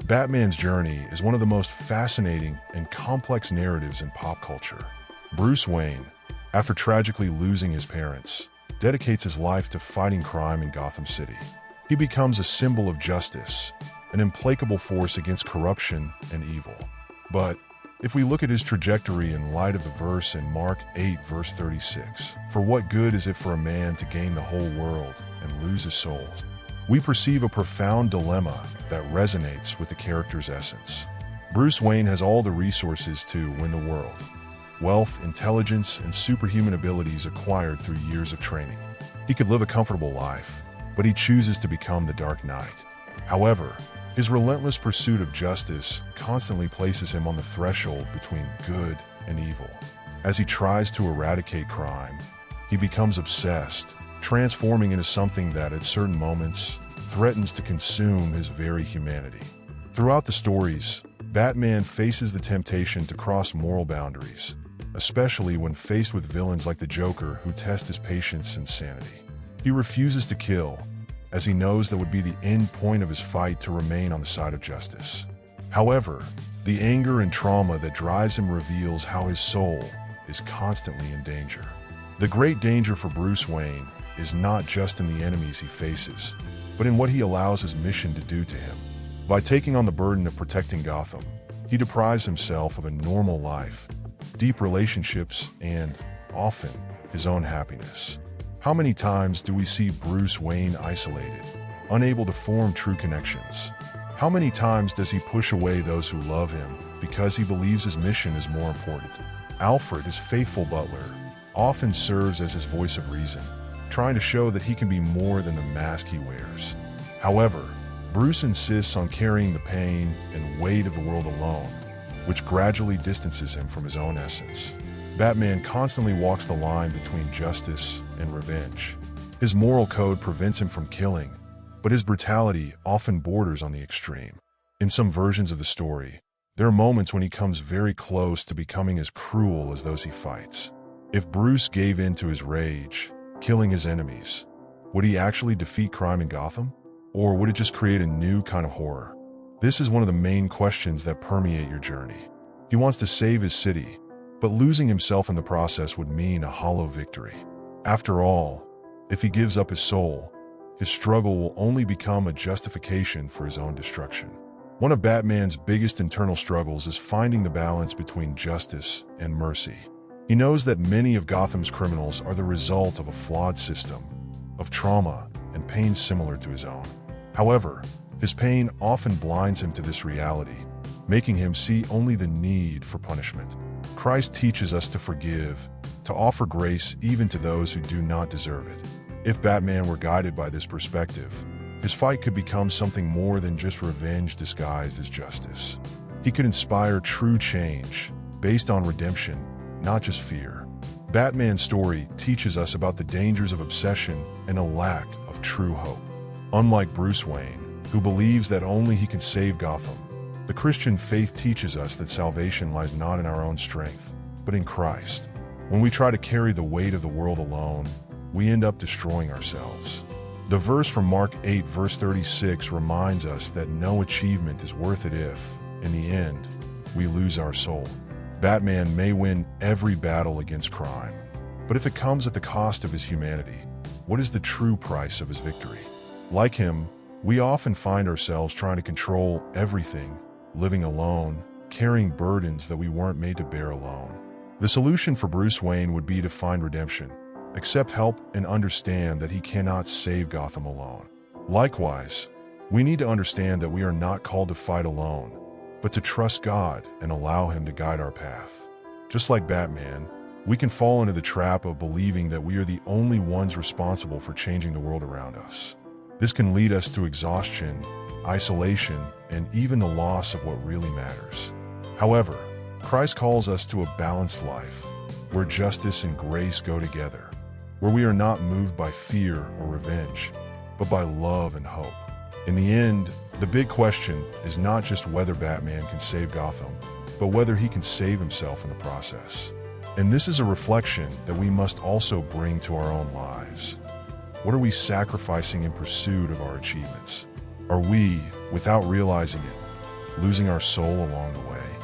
Batman's journey is one of the most fascinating and complex narratives in pop culture. Bruce Wayne, after tragically losing his parents, dedicates his life to fighting crime in Gotham City. He becomes a symbol of justice, an implacable force against corruption and evil. But if we look at his trajectory in light of the verse in Mark 8 verse 36, "For what good is it for a man to gain the whole world and lose his soul?" we perceive a profound dilemma that resonates with the character's essence. Bruce Wayne has all the resources to win the world: wealth, intelligence, and superhuman abilities acquired through years of training. He could live a comfortable life, but he chooses to become the Dark Knight. However, his relentless pursuit of justice constantly places him on the threshold between good and evil. As he tries to eradicate crime, he becomes obsessed, transforming into something that, at certain moments, threatens to consume his very humanity. Throughout the stories, Batman faces the temptation to cross moral boundaries, especially when faced with villains like the Joker who test his patience and sanity. He refuses to kill, as he knows that would be the end point of his fight to remain on the side of justice. However, the anger and trauma that drives him reveals how his soul is constantly in danger. The great danger for Bruce Wayne is not just in the enemies he faces, but in what he allows his mission to do to him. By taking on the burden of protecting Gotham, he deprives himself of a normal life, deep relationships, and, often, his own happiness. How many times do we see Bruce Wayne isolated, unable to form true connections? How many times does he push away those who love him because he believes his mission is more important? Alfred, his faithful butler, often serves as his voice of reason, trying to show that he can be more than the mask he wears. However, Bruce insists on carrying the pain and weight of the world alone, which gradually distances him from his own essence. Batman constantly walks the line between justice and revenge. His moral code prevents him from killing, but his brutality often borders on the extreme. In some versions of the story, there are moments when he comes very close to becoming as cruel as those he fights. If Bruce gave in to his rage, killing his enemies, would he actually defeat crime in Gotham? Or would it just create a new kind of horror? This is one of the main questions that permeate your journey. He wants to save his city, but losing himself in the process would mean a hollow victory. After all, if he gives up his soul, his struggle will only become a justification for his own destruction. One of Batman's biggest internal struggles is finding the balance between justice and mercy. He knows that many of Gotham's criminals are the result of a flawed system, of trauma and pain similar to his own. However, his pain often blinds him to this reality, making him see only the need for punishment. Christ teaches us to forgive, to offer grace even to those who do not deserve it. If Batman were guided by this perspective, his fight could become something more than just revenge disguised as justice. He could inspire true change, based on redemption, not just fear. Batman's story teaches us about the dangers of obsession and a lack of true hope. Unlike Bruce Wayne, who believes that only he can save Gotham, the Christian faith teaches us that salvation lies not in our own strength, but in Christ. When we try to carry the weight of the world alone, we end up destroying ourselves. The verse from Mark 8 verse 36 reminds us that no achievement is worth it if, in the end, we lose our soul. Batman may win every battle against crime, but if it comes at the cost of his humanity, what is the true price of his victory? Like him, we often find ourselves trying to control everything, living alone, carrying burdens that we weren't made to bear alone. The solution for Bruce Wayne would be to find redemption, accept help, and understand that he cannot save Gotham alone. Likewise, we need to understand that we are not called to fight alone, but to trust God and allow Him to guide our path. Just like Batman, we can fall into the trap of believing that we are the only ones responsible for changing the world around us. This can lead us to exhaustion, isolation, and even the loss of what really matters. However, Christ calls us to a balanced life, where justice and grace go together, where we are not moved by fear or revenge, but by love and hope. In the end, the big question is not just whether Batman can save Gotham, but whether he can save himself in the process. And this is a reflection that we must also bring to our own lives. What are we sacrificing in pursuit of our achievements? Are we, without realizing it, losing our soul along the way.